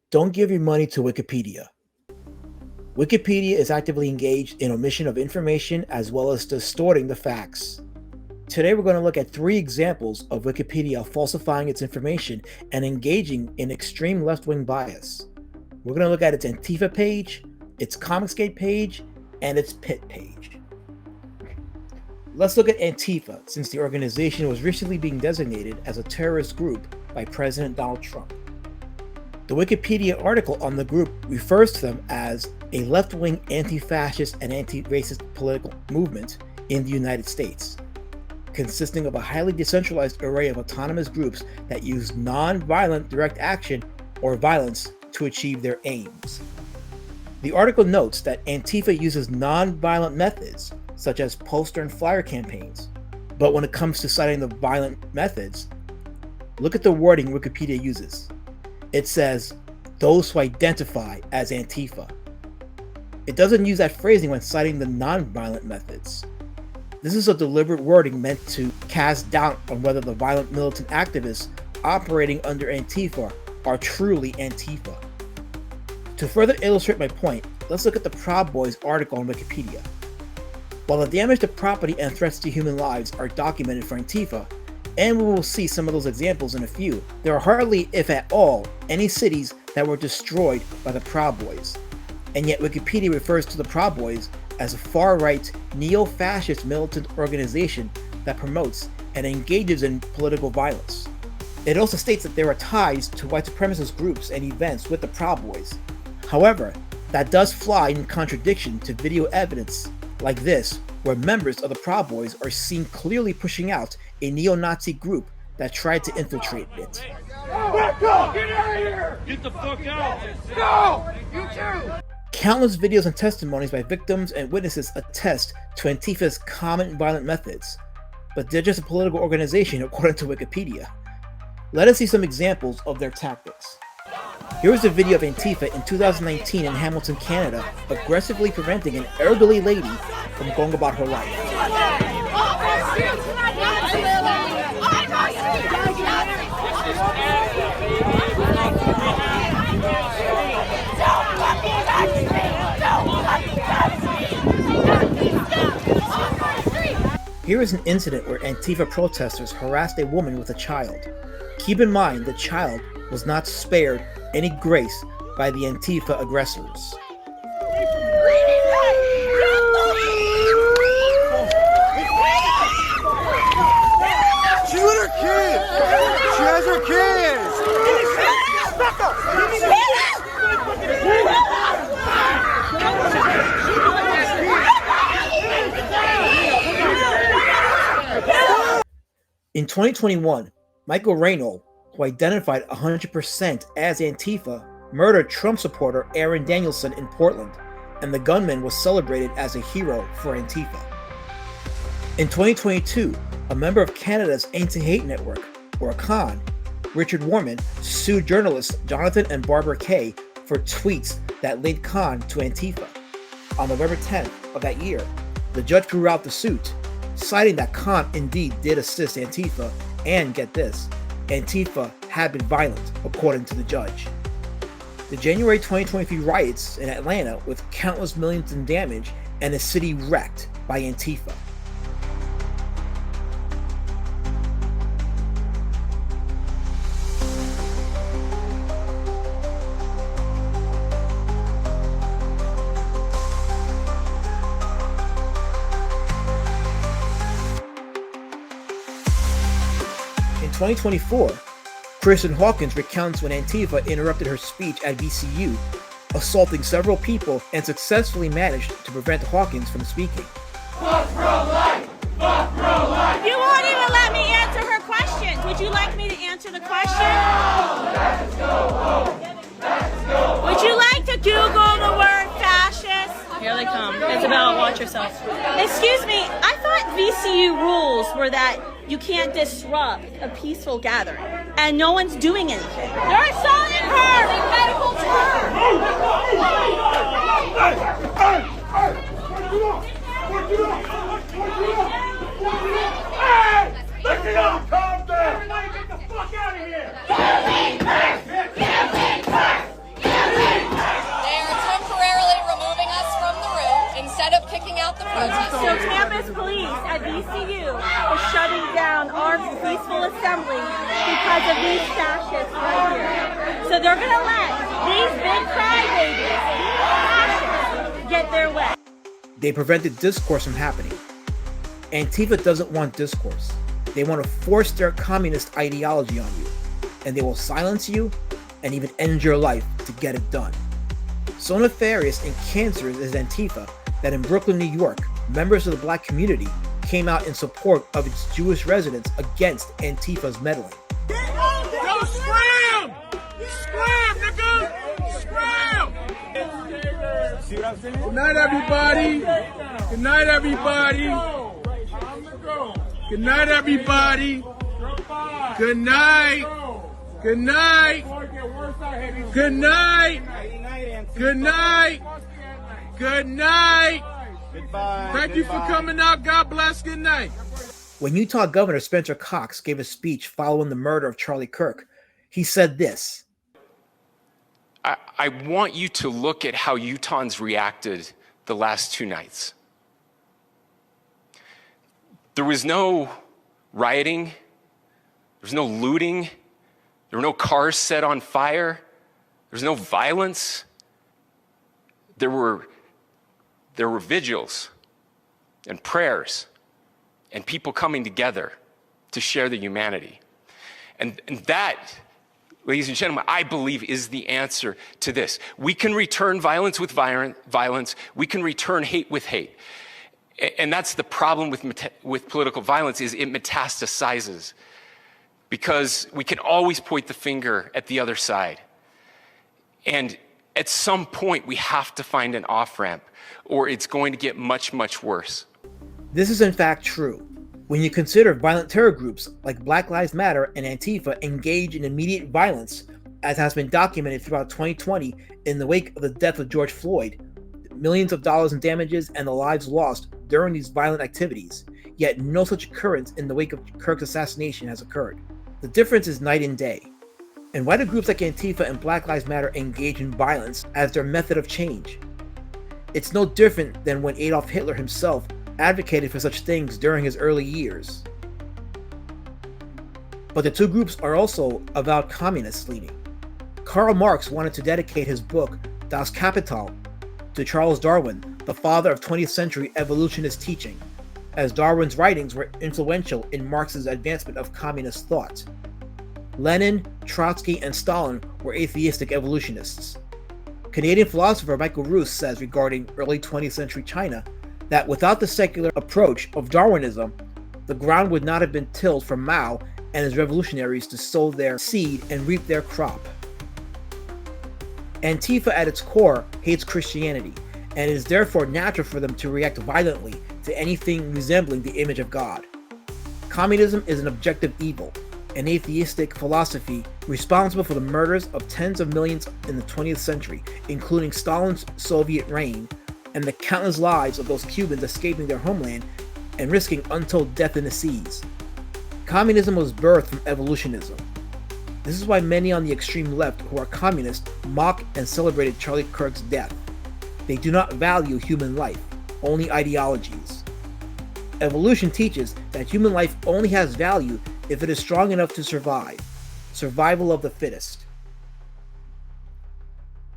Don't give your money to Wikipedia. Wikipedia is actively engaged in omission of information as well as distorting the facts. Today we're going to look at 3 examples of Wikipedia falsifying its information and engaging in extreme left-wing bias. We're going to look at its Antifa page, its Comicsgate page, and its Pitt page. Let's look at Antifa, since the organization was recently being designated as a terrorist group by President Donald Trump. The Wikipedia article on the group refers to them as a left-wing anti-fascist and anti-racist political movement in the United States, consisting of a highly decentralized array of autonomous groups that use non-violent direct action or violence to achieve their aims. The article notes that Antifa uses non-violent methods, such as poster and flyer campaigns, but when it comes to citing the violent methods, look at the wording Wikipedia uses. It says, those who identify as Antifa. It doesn't use that phrasing when citing the non-violent methods. This is a deliberate wording meant to cast doubt on whether the violent militant activists operating under Antifa are truly Antifa. To further illustrate my point, let's look at the Proud Boys article on Wikipedia. While the damage to property and threats to human lives are documented for Antifa, and we will see some of those examples in a few, there are hardly, if at all, any cities that were destroyed by the Proud Boys. And yet Wikipedia refers to the Proud Boys as a far-right, neo-fascist militant organization that promotes and engages in political violence. It also states that there are ties to white supremacist groups and events with the Proud Boys. However, that does fly in contradiction to video evidence like this, where members of the Proud Boys are seen clearly pushing out a neo-Nazi group that tried to infiltrate it. Back up! Get out of here! Get the fuck out! No! You too! Countless videos and testimonies by victims and witnesses attest to Antifa's common violent methods, but they're just a political organization according to Wikipedia. Let us see some examples of their tactics. Here is a video of Antifa in 2019 in Hamilton, Canada, aggressively preventing an elderly lady from going about her life. Here is an incident where Antifa protesters harassed a woman with a child. Keep in mind, the child was not spared any grace by the Antifa aggressors. She's with her kids! She has her kids! In 2021, Michael Reynolds, who identified 100% as Antifa, murdered Trump supporter Aaron Danielson in Portland, and the gunman was celebrated as a hero for Antifa. In 2022, a member of Canada's Anti-Hate Network, or CAN, Richard Warman, sued journalists Jonathan and Barbara Kay for tweets that linked CAN to Antifa. On November 10th of that year, the judge threw out the suit, citing that CAN indeed did assist Antifa, and get this, Antifa had been violent, according to the judge. The January 2023 riots in Atlanta, with countless millions in damage and a city wrecked by Antifa. In 2024, Kristen Hawkins recounts when Antifa interrupted her speech at VCU, assaulting several people, and successfully managed to prevent Hawkins from speaking. Fuck pro-life! Fuck pro-life! You won't even let me answer her questions. Would you like me to answer the question? No! Let's go home! Let's go home! Would you like to Google the word fascist? Here they come. Isabel, watch yourself. Excuse me, I thought VCU rules were that you can't disrupt a peaceful gathering, and no one's doing anything. They're assaulting her! Medical term! Hey! Listen up! Calm down! Everybody get the fuck out of here! Get back! Get back! because of these fascists right here. So they're going to let these big crybabies, these fascists, get their way. They prevented discourse from happening. Antifa doesn't want discourse. They want to force their communist ideology on you, and they will silence you and even end your life to get it done. So nefarious and cancerous is Antifa that in Brooklyn, New York, members of the black community came out in support of its Jewish residents against Antifa's meddling. Yo, scram! Scram, nigga! Scram! See what I'm saying? Good night, everybody. Good night, everybody. Good night, everybody. Good night. Good night. Good night. Good night. Good night. Goodbye. Thank you for coming out. God bless. Good night. When Utah Governor Spencer Cox gave a speech following the murder of Charlie Kirk, he said this. I want you to look at how Utahns reacted the last 2 nights. There was no rioting. There was no looting. There were no cars set on fire. There was no violence. There were vigils and prayers and people coming together to share the humanity. And that, ladies and gentlemen, I believe is the answer to this. We can return violence with violence. We can return hate with hate. And that's the problem with political violence, is it metastasizes, because we can always point the finger at the other side. And at some point, we have to find an off-ramp, or it's going to get much, much worse. This is in fact true. When you consider violent terror groups like Black Lives Matter and Antifa engage in immediate violence, as has been documented throughout 2020 in the wake of the death of George Floyd, millions of dollars in damages and the lives lost during these violent activities, yet no such occurrence in the wake of Kirk's assassination has occurred. The difference is night and day. And why do groups like Antifa and Black Lives Matter engage in violence as their method of change? It's no different than when Adolf Hitler himself advocated for such things during his early years. But the two groups are also avowed communist leaning. Karl Marx wanted to dedicate his book Das Kapital to Charles Darwin, the father of 20th century evolutionist teaching, as Darwin's writings were influential in Marx's advancement of communist thought. Lenin, Trotsky, and Stalin were atheistic evolutionists. Canadian philosopher Michael Ruse says regarding early 20th century China that without the secular approach of Darwinism, the ground would not have been tilled for Mao and his revolutionaries to sow their seed and reap their crop. Antifa at its core hates Christianity, and it is therefore natural for them to react violently to anything resembling the image of God. Communism is an objective evil, an atheistic philosophy responsible for the murders of tens of millions in the 20th century, including Stalin's Soviet reign, and the countless lives of those Cubans escaping their homeland and risking untold death in the seas. Communism was birthed from evolutionism. This is why many on the extreme left who are communist mock and celebrated Charlie Kirk's death. They do not value human life, only ideologies. Evolution teaches that human life only has value if it is strong enough to survive. Survival of the fittest.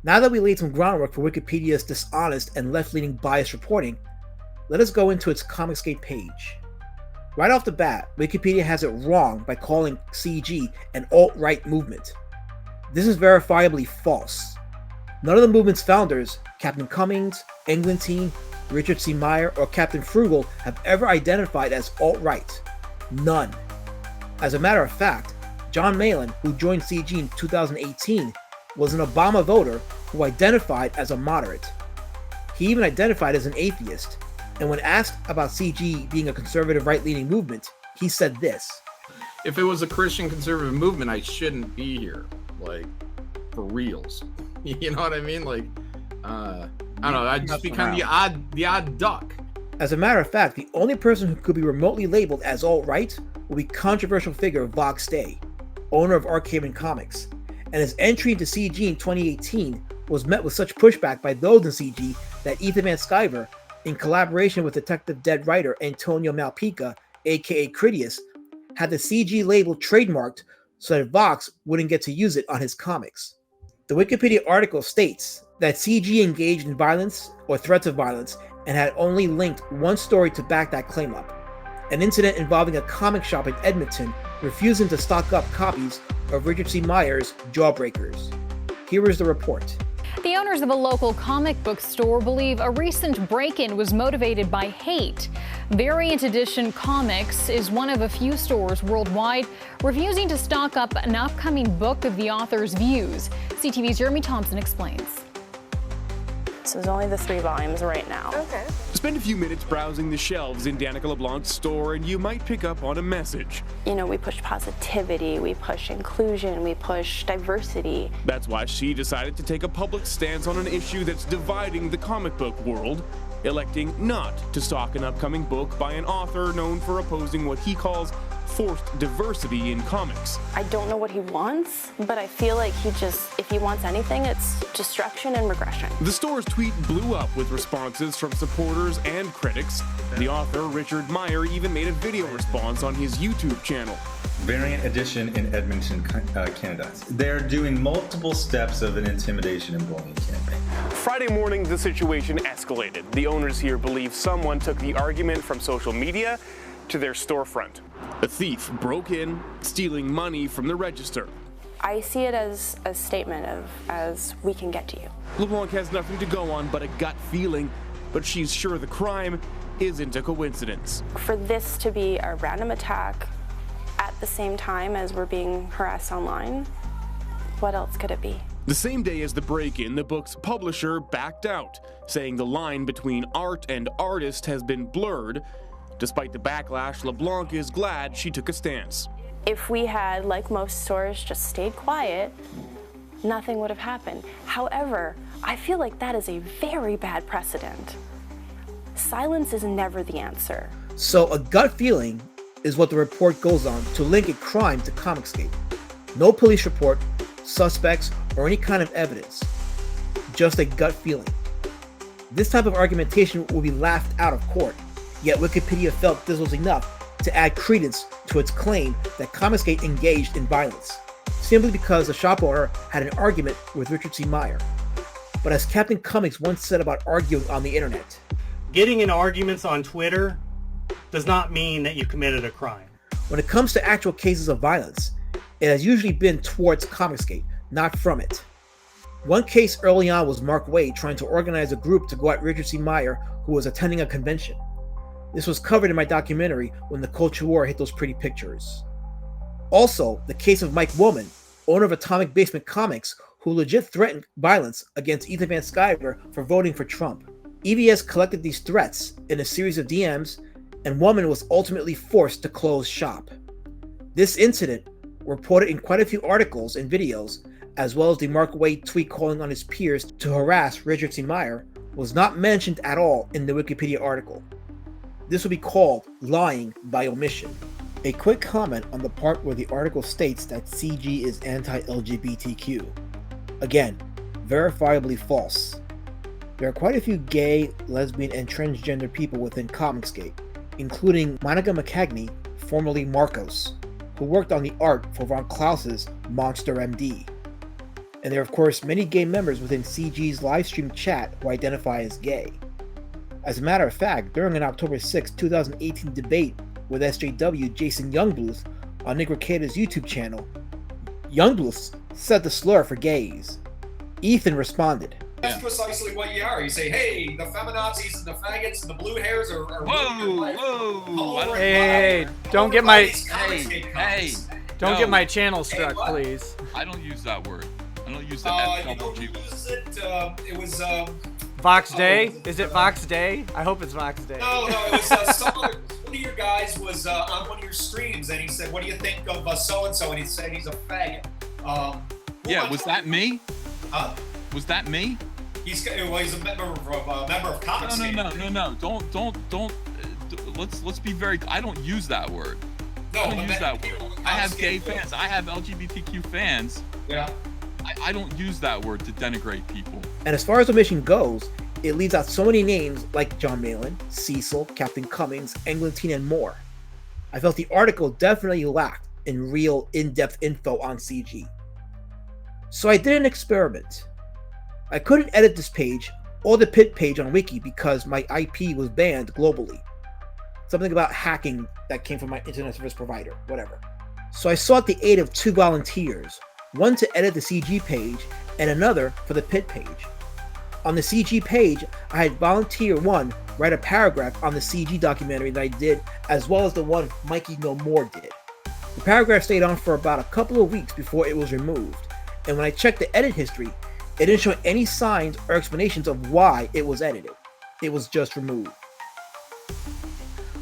Now that we laid some groundwork for Wikipedia's dishonest and left-leaning biased reporting, let us go into its Comicsgate page. Right off the bat, Wikipedia has it wrong by calling CG an alt-right movement. This is verifiably false. None of the movement's founders, Captain Cummings, Eglantine, Richard C. Meyer, or Captain Frugal have ever identified as alt-right. None. As a matter of fact, John Malin, who joined CG in 2018, was an Obama voter who identified as a moderate. He even identified as an atheist, and when asked about CG being a conservative right-leaning movement, he said this. If it was a Christian conservative movement, I shouldn't be here, like, for reals. You know what I mean? Like, I don't know, I'd just become the odd duck. As a matter of fact, the only person who could be remotely labeled as alt-right will be controversial figure Vox Day, owner of Archaven Comics, and his entry into CG in 2018 was met with such pushback by those in CG that Ethan Van Sciver, in collaboration with Detective Dead writer Antonio Malpica, aka Critias, had the CG label trademarked so that Vox wouldn't get to use it on his comics. The Wikipedia article states that CG engaged in violence or threats of violence and had only linked one story to back that claim up: an incident involving a comic shop in Edmonton refusing to stock up copies of Richard C. Meyer's Jawbreakers. Here is the report. The owners of a local comic book store believe a recent break-in was motivated by hate. Variant Edition Comics is one of a few stores worldwide refusing to stock up an upcoming book of the author's views. CTV's Jeremy Thompson explains. So there's only the 3 volumes right now. Okay. Spend a few minutes browsing the shelves in Danica LeBlanc's store and you might pick up on a message. You know, we push positivity, we push inclusion, we push diversity. That's why she decided to take a public stance on an issue that's dividing the comic book world, electing not to stock an upcoming book by an author known for opposing what he calls forced diversity in comics. I don't know what he wants, but I feel like if he wants anything, it's destruction and regression. The store's tweet blew up with responses from supporters and critics. The author, Richard Meyer, even made a video response on his YouTube channel. Variant Edition in Edmonton, Canada. They're doing multiple steps of an intimidation and bullying campaign. Friday morning, the situation escalated. The owners here believe someone took the argument from social media to their storefront. A thief broke in, stealing money from the register. I see it as a statement as we can get to you. LeBlanc has nothing to go on but a gut feeling, but she's sure the crime isn't a coincidence. For this to be a random attack at the same time as we're being harassed online, what else could it be? The same day as the break-in, the book's publisher backed out, saying the line between art and artist has been blurred. Despite the backlash, LeBlanc is glad she took a stance. If we had, like most stores, just stayed quiet, nothing would have happened. However, I feel like that is a very bad precedent. Silence is never the answer. So a gut feeling is what the report goes on to link a crime to Comicsgate. No police report, suspects, or any kind of evidence. Just a gut feeling. This type of argumentation will be laughed out of court. Yet Wikipedia felt this was enough to add credence to its claim that Comicsgate engaged in violence, simply because the shop owner had an argument with Richard C. Meyer. But as Captain Comics once said about arguing on the internet, getting in arguments on Twitter does not mean that you committed a crime. When it comes to actual cases of violence, it has usually been towards Comicsgate, not from it. One case early on was Mark Waid trying to organize a group to go at Richard C. Meyer, who was attending a convention. This was covered in my documentary When the Culture War Hit Those Pretty Pictures. Also, the case of Mike Woman, owner of Atomic Basement Comics, who legit threatened violence against Ethan Van Sciver for voting for Trump. EVS collected these threats in a series of DMs, and Woman was ultimately forced to close shop. This incident, reported in quite a few articles and videos, as well as the Mark Waid tweet calling on his peers to harass Richard C. Meyer, was not mentioned at all in the Wikipedia article. This would be called lying by omission. A quick comment on the part where the article states that CG is anti-LGBTQ. Again, verifiably false. There are quite a few gay, lesbian, and transgender people within Comicsgate, including Monica McCagney, formerly Marcos, who worked on the art for Von Klaus's Monster MD. And there are of course many gay members within CG's livestream chat who identify as gay. As a matter of fact, during an October 6, 2018 debate with SJW Jason Youngbluth on Nick Recado's YouTube channel, Youngbluth said the slur for gays. Ethan responded. That's precisely what you are. You say, hey, the feminazis and the faggots and the blue hairs are Whoa! Hey, don't get my channel struck, please. I don't use that word. I don't use that. You don't use it. It was Vox Day? Is it Vox Day? I hope it's Vox Day. No, it was one of your guys was on one of your streams, and he said, "What do you think of so and so?" And he said he's a faggot. Yeah, was that me? Huh? Was that me? He's a member of Comicsgate. No. Don't. Let's be very. I don't use that word. No, I don't use that word. I have gay fans. I have LGBTQ fans. Yeah. I don't use that word to denigrate people. And as far as omission goes, it leaves out so many names like John Malin, Cecil, Captain Cummings, Englentine, and more. I felt the article definitely lacked in real in-depth info on CG. So I did an experiment. I couldn't edit this page or the Pitt page on Wiki because my IP was banned globally. Something about hacking that came from my internet service provider, whatever. So I sought the aid of 2 volunteers, one to edit the CG page and another for the Pitt page. On the CG page, I had volunteer 1 write a paragraph on the CG documentary that I did, as well as the one Mikey No More did. The paragraph stayed on for about a couple of weeks before it was removed, and when I checked the edit history, it didn't show any signs or explanations of why it was edited. It was just removed.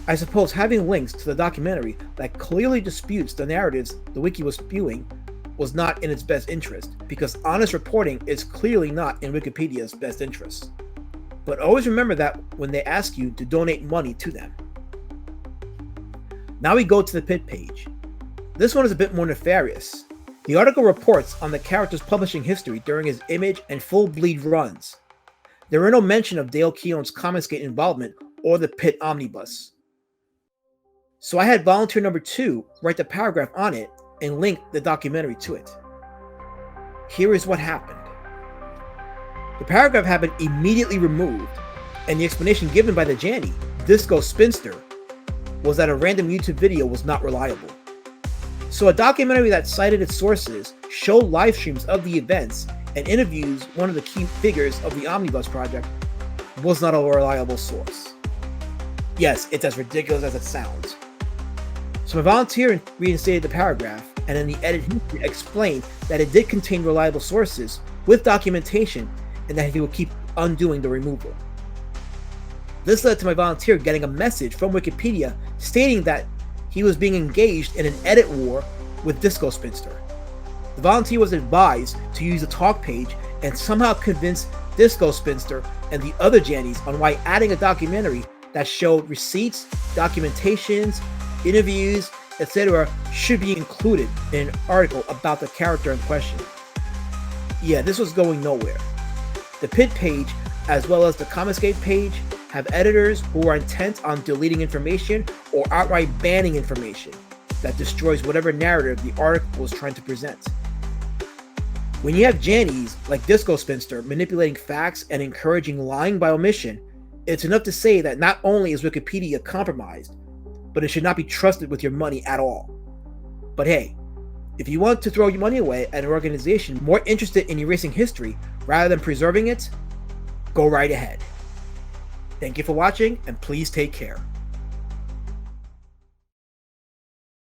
I suppose having links to the documentary that clearly disputes the narratives the wiki was spewing was not in its best interest, because honest reporting is clearly not in Wikipedia's best interest. But always remember that when they ask you to donate money to them. Now we go to the Pitt page. This one is a bit more nefarious. The article reports on the character's publishing history during his Image and Full Bleed runs. There are no mention of Dale Keown's Comicsgate involvement or the Pitt omnibus. So I had volunteer number 2 write the paragraph on it and link the documentary to it. Here is what happened. The paragraph had been immediately removed, and the explanation given by the Janny, Disco Spinster, was that a random YouTube video was not reliable. So a documentary that cited its sources, showed live streams of the events, and interviews one of the key figures of the Omnibus project was not a reliable source. Yes, it's as ridiculous as it sounds. So my volunteer reinstated the paragraph, and in the edit history explained that it did contain reliable sources with documentation, and that he would keep undoing the removal. This led to my volunteer getting a message from Wikipedia stating that he was being engaged in an edit war with Disco Spinster. The volunteer was advised to use the talk page and somehow convince Disco Spinster and the other Jannies on why adding a documentary that showed receipts, documentations, interviews, etc. should be included in an article about the character in question. Yeah, this was going nowhere. The Pitt page, as well as the Comicsgate page, have editors who are intent on deleting information or outright banning information that destroys whatever narrative the article was trying to present. When you have Jannies like Disco Spinster manipulating facts and encouraging lying by omission, it's enough to say that not only is Wikipedia compromised, but it should not be trusted with your money at all. But hey, if you want to throw your money away at an organization more interested in erasing history rather than preserving it, go right ahead. Thank you for watching, and please take care.